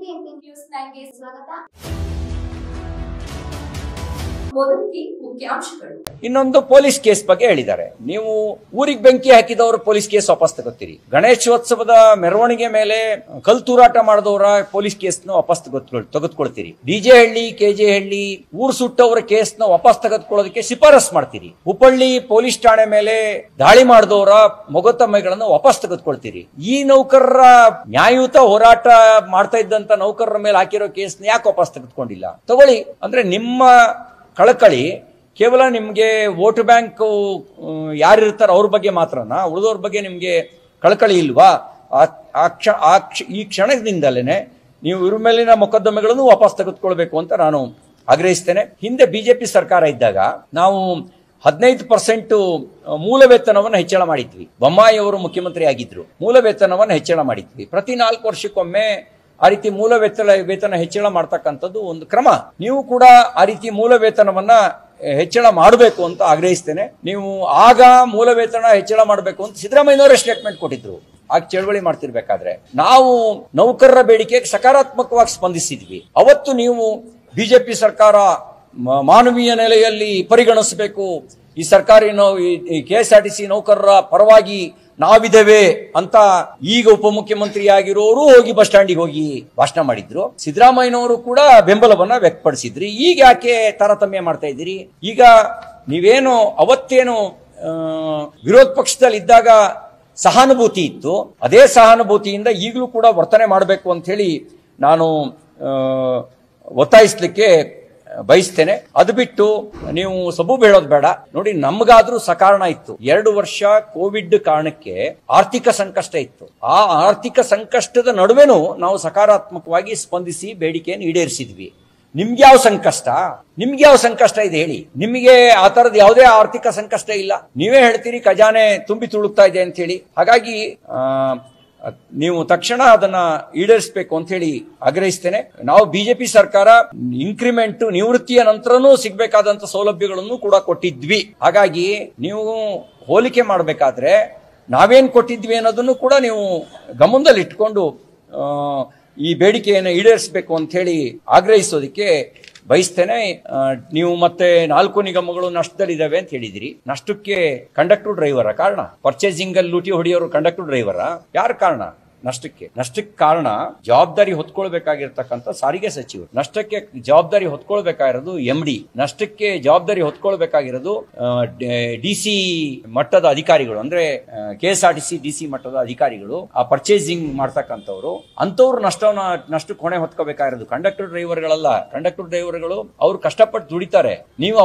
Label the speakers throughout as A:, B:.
A: BBMP news 9 ಗೆ ಸ್ವಾಗತ. ಮೊದಲಿಗೆ ಮುಖ್ಯಾಂಶಗಳು.
B: ಇನ್ನೊಂದು ಪೊಲೀಸ್ ಕೇಸ್ ಬಗ್ಗೆ ಹೇಳಿದ್ದಾರೆ. ನೀವು ಊರಿಗೆ ಬೆಂಕಿ ಹಾಕಿದವರು ಪೊಲೀಸ್ ಕೇಸ್ ವಾಪಸ್ ತಗೋತೀರಿ. ಗಣೇಶೋತ್ಸವದ ಮೆರವಣಿಗೆ ಮೇಲೆ ಕಲ್ ತೂರಾಟ ಮಾಡಿದವರ ಪೊಲೀಸ್ ಕೇಸ್ನ ವಾಪಸ್ ತೆಗೆದುಕೊಳ್ತೀರಿ. ಡಿಜೆ ಹಳ್ಳಿ, ಕೆಜೆ ಹಳ್ಳಿ ಊರು ಸುಟ್ಟವರ ಕೇಸ್ನ ವಾಪಸ್ ತೆಗೆದುಕೊಳ್ಳೋದಕ್ಕೆ ಶಿಫಾರಸ್ ಮಾಡ್ತೀರಿ. ಹುಬ್ಬಳ್ಳಿ ಪೊಲೀಸ್ ಠಾಣೆ ಮೇಲೆ ದಾಳಿ ಮಾಡಿದವರ ಮೊಕದ್ದಮೆಗಳನ್ನು ವಾಪಸ್ ತೆಗೆದುಕೊಳ್ತೀರಿ. ಈ ನೌಕರರ ನ್ಯಾಯಯುತ ಹೋರಾಟ ಮಾಡ್ತಾ ಇದ್ದಂತ ನೌಕರರ ಮೇಲೆ ಹಾಕಿರೋ ಕೇಸ್ನ ಯಾಕೆ ವಾಪಸ್ ತೆಗೆದುಕೊಂಡಿಲ್ಲ? ತಗೊಳ್ಳಿ. ಅಂದ್ರೆ ನಿಮ್ಮ ಕಳಕಳಿ ಕೇವಲ ನಿಮ್ಗೆ ವೋಟ್ ಬ್ಯಾಂಕ್ ಯಾರಿರ್ತಾರ ಅವ್ರ ಬಗ್ಗೆ ಮಾತ್ರನಾ? ಉಳಿದವ್ರ ಬಗ್ಗೆ ನಿಮ್ಗೆ ಕಳಕಳಿ ಇಲ್ವಾ? ಈ ಕ್ಷಣದಿಂದಲೇ ನೀವು ಇವ್ರ ಮೇಲಿನ ಮೊಕದ್ದಮೆಗಳನ್ನು ವಾಪಸ್ ತೆಗೆದುಕೊಳ್ಬೇಕು ಅಂತ ನಾನು ಆಗ್ರಹಿಸ್ತೇನೆ. ಹಿಂದೆ ಬಿಜೆಪಿ ಸರ್ಕಾರ ಇದ್ದಾಗ ನಾವು 15% ಮೂಲ ವೇತನವನ್ನು ಹೆಚ್ಚಳ ಮಾಡಿದ್ವಿ. ಬೊಮ್ಮಾಯಿ ಅವರು ಮುಖ್ಯಮಂತ್ರಿ ಆಗಿದ್ರು. ಮೂಲ ವೇತನವನ್ನು ಹೆಚ್ಚಳ ಮಾಡಿದ್ವಿ. ಪ್ರತಿ 4 ವರ್ಷಕ್ಕೊಮ್ಮೆ ಆ ರೀತಿ ಮೂಲ ವೇತನ ಹೆಚ್ಚಳ ಮಾಡ್ತಕ್ಕಂಥದ್ದು ಒಂದು ಕ್ರಮ. ನೀವು ಕೂಡ ಆ ರೀತಿ ಮೂಲ ವೇತನವನ್ನ ಹೆಚ್ಚಳ ಮಾಡಬೇಕು ಅಂತ ಆಗ್ರಹಿಸ್ತೇನೆ. ನೀವು ಆಗ ಮೂಲ ವೇತನ ಹೆಚ್ಚಳ ಮಾಡಬೇಕು ಅಂತ ಸಿದ್ದರಾಮಯ್ಯನವರೇ ಸ್ಟೇಟ್ಮೆಂಟ್ ಕೊಟ್ಟಿದ್ರು. ಆಗ ಚಳವಳಿ ಮಾಡ್ತಿರ್ಬೇಕಾದ್ರೆ ನಾವು ನೌಕರರ ಬೇಡಿಕೆಗೆ ಸಕಾರಾತ್ಮಕವಾಗಿ ಸ್ಪಂದಿಸಿದ್ವಿ. ಅವತ್ತು ನೀವು ಬಿಜೆಪಿ ಸರ್ಕಾರ ಮಾನವೀಯ ನೆಲೆಯಲ್ಲಿ ಪರಿಗಣಿಸಬೇಕು, ಈ ಸರ್ಕಾರಿ KSRTC ನೌಕರರ ಪರವಾಗಿ ನಾವಿದ್ದೇವೆ ಅಂತ ಈಗ ಉಪಮುಖ್ಯಮಂತ್ರಿ ಆಗಿರೋರು ಹೋಗಿ ಬಸ್ ಸ್ಟ್ಯಾಂಡಿಗೆ ಹೋಗಿ ಭಾಷಣ ಮಾಡಿದ್ರು. ಸಿದ್ದರಾಮಯ್ಯನವರು ಕೂಡ ಬೆಂಬಲವನ್ನ ವ್ಯಕ್ತಪಡಿಸಿದ್ರಿ. ಈಗ ಯಾಕೆ ತಾರತಮ್ಯ ಮಾಡ್ತಾ ಇದ್ದೀರಿ? ಈಗ ನೀವೇನು ಅವತ್ತೇನು ವಿರೋಧ ಪಕ್ಷದಲ್ಲಿ ಇದ್ದಾಗ ಸಹಾನುಭೂತಿ ಇತ್ತು, ಅದೇ ಸಹಾನುಭೂತಿಯಿಂದ ಈಗಲೂ ಕೂಡ ವರ್ತನೆ ಮಾಡಬೇಕು ಅಂತ ಹೇಳಿ ನಾನು ಒತ್ತಾಯಿಸ್ಲಿಕ್ಕೆ ಬಯಸ್ತೇನೆ. ಅದು ಬಿಟ್ಟು ನೀವು ಸಬೂಬು ಹೇಳೋದು ಬೇಡ. ನೋಡಿ, ನಮ್ಗಾದ್ರೂ ಸಕಾರಣ ಇತ್ತು. 2 ವರ್ಷ ಕೋವಿಡ್ ಕಾರಣಕ್ಕೆ ಆರ್ಥಿಕ ಸಂಕಷ್ಟ ಇತ್ತು. ಆ ಆರ್ಥಿಕ ಸಂಕಷ್ಟದ ನಡುವೆನೂ ನಾವು ಸಕಾರಾತ್ಮಕವಾಗಿ ಸ್ಪಂದಿಸಿ ಬೇಡಿಕೆಯನ್ನು ಈಡೇರಿಸಿದ್ವಿ. ನಿಮ್ಗೆ ಯಾವ ಸಂಕಷ್ಟ ಇದೆ ಹೇಳಿ? ನಿಮಗೆ ಆ ತರದ ಯಾವುದೇ ಆರ್ಥಿಕ ಸಂಕಷ್ಟ ಇಲ್ಲ. ನೀವೇ ಹೇಳ್ತೀರಿ ಖಜಾನೆ ತುಂಬಿ ತುಳುಕ್ತಾ ಇದೆ ಅಂತ ಹೇಳಿ. ಹಾಗಾಗಿ ನೀವು ತಕ್ಷಣ ಅದನ್ನ ಈಡೇರಿಸಬೇಕು ಅಂತ ಹೇಳಿ ಆಗ್ರಹಿಸ್ತೇನೆ. ನಾವು ಬಿಜೆಪಿ ಸರ್ಕಾರ ಇನ್ಕ್ರಿಮೆಂಟ್ ನಿವೃತ್ತಿಯ ನಂತರನೂ ಸಿಗ್ಬೇಕಾದಂತ ಸೌಲಭ್ಯಗಳನ್ನು ಕೂಡ ಕೊಟ್ಟಿದ್ವಿ. ಹಾಗಾಗಿ ನೀವು ಹೋಲಿಕೆ ಮಾಡಬೇಕಾದ್ರೆ ನಾವೇನ್ ಕೊಟ್ಟಿದ್ವಿ ಅನ್ನೋದನ್ನು ಕೂಡ ನೀವು ಗಮನದಲ್ಲಿ ಇಟ್ಕೊಂಡು ಈ ಬೇಡಿಕೆಯನ್ನು ಈಡೇರಿಸಬೇಕು ಅಂತ ಹೇಳಿ ಆಗ್ರಹಿಸೋದಕ್ಕೆ ಬಯಸ್ತೇನೆ. ನೀವು ಮತ್ತೆ 4 ನಿಗಮಗಳು ನಷ್ಟದಲ್ಲಿದ್ದಾವೆ ಅಂತ ಹೇಳಿದಿರಿ. ನಷ್ಟಕ್ಕೆ ಕಂಡಕ್ಟರ್ ಡ್ರೈವರ ಕಾರಣ? ಪರ್ಚೇಸಿಂಗ್ ಅಲ್ಲಿ ಲೂಟಿ ಹೊಡೆಯೋರು ಕಂಡಕ್ಟರ್ ಡ್ರೈವರ? ಯಾರ ಕಾರಣ ನಷ್ಟಕ್ಕೆ ಕಾರಣ? ಜವಾಬ್ದಾರಿ ಹೊತ್ಕೊಳ್ಬೇಕಾಗಿರ್ತಕ್ಕಂಥ ಸಾರಿಗೆ ಸಚಿವರು. ನಷ್ಟಕ್ಕೆ ಜವಾಬ್ದಾರಿ ಹೊತ್ಕೊಳ್ಬೇಕಾಗಿರೋದು MD. ನಷ್ಟಕ್ಕೆ ಜವಾಬ್ದಾರಿ ಹೊತ್ಕೊಳ್ಬೇಕಾಗಿರೋದು DC ಮಟ್ಟದ ಅಧಿಕಾರಿಗಳು, ಅಂದ್ರೆ KSRTC DC ಮಟ್ಟದ ಅಧಿಕಾರಿಗಳು, ಆ ಪರ್ಚೇಸಿಂಗ್ ಮಾಡ್ತಕ್ಕಂಥವ್ರು. ಅಂತವ್ರು ನಷ್ಟಕ್ಕೆ ಹೊಣೆ ಹೊತ್ಕೋಬೇಕಾಗಿರೋದು ಕಂಡಕ್ಟರ್ ಡ್ರೈವರ್ಗಳಲ್ಲ. ಕಂಡಕ್ಟರ್ ಡ್ರೈವರ್ಗಳು ಅವ್ರು ಕಷ್ಟಪಟ್ಟು ದುಡಿತಾರೆ. ನೀವು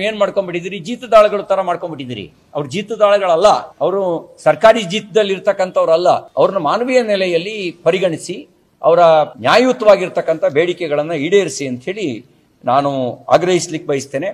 B: ಏನ್ ಮಾಡ್ಕೊಂಡ್ಬಿಟ್ಟಿದ್ದೀರಿ? ಜೀತದಾಳಗಳ ತರ ಮಾಡ್ಕೊಂಡ್ಬಿಟ್ಟಿದ್ದೀರಿ. ಅವ್ರ ಜೀತದಾಳಗಳಲ್ಲ, ಅವರು ಸರ್ಕಾರಿ ಜೀತದಲ್ಲಿ ಇರ್ತಕ್ಕಂಥವ್ರಲ್ಲ. ಅವ್ರನ್ನ ಮಾನವೀಯ ನೆಲೆಯಲ್ಲಿ ಪರಿಗಣಿಸಿ ಅವರ ನ್ಯಾಯಯುತವಾಗಿರ್ತಕ್ಕಂಥ ಬೇಡಿಕೆಗಳನ್ನ ಈಡೇರಿಸಿ ಅಂತ ಹೇಳಿ ನಾನು ಆಗ್ರಹಿಸ್ಲಿಕ್ಕೆ ಬಯಸ್ತೇನೆ.